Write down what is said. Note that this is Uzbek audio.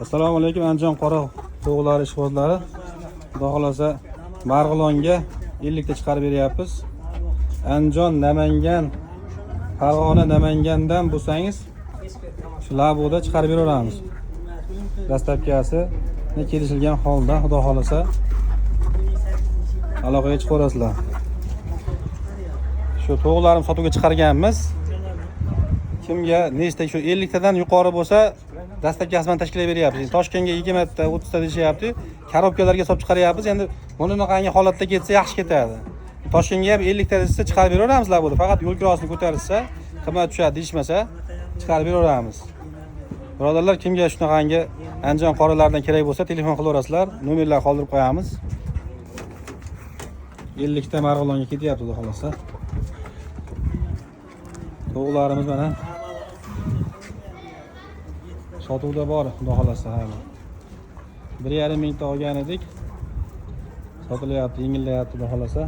Assalomu alaykum Andijon qora to'g'lari ishqibozlari. Xudo xolasa Marg'ilonga 50 ta chiqarib beryapmiz. Andijon, Namangan, Farg'ona, Namangandan bo'lsangiz shu laboda chiqarib beraveramiz. Dastlabkasi kelishilgan holda Xudo xolasa aloqaga chiqarasizlar. Shu to'g'larni sotuvga chiqarganmiz. Kimga nechta shu 50 tadan yuqori bo'lsa, dastlabkasi bilan tashkil beryapmiz. Toshkentga 20 ta, 30 ta deyapti. Korobkalarga solib chiqaryapmiz. Endi bunaqangi holatda ketsa yaxshi ketadi. Toshkentga ham 50 ta desa chiqarib beraveramiz laboda. Faqat yo'l kirosini ko'tarilsa, qimmat tushadi deyishmasa, chiqarib beraveramiz. Birodarlar, kimga shunaqangi Andijon qoralaridan kerak bo'lsa, telefon qilaverasizlar. Nomerlar qoldirib qo'yamiz. 50 ta Marg'ilonga ketyapti xudo xolasa. To'g'larimiz mana sotuvda bor, xudo xolasa hali. 1,5 mingta olgan edik. Sotilyapti, yengillayapti xudo xolasa.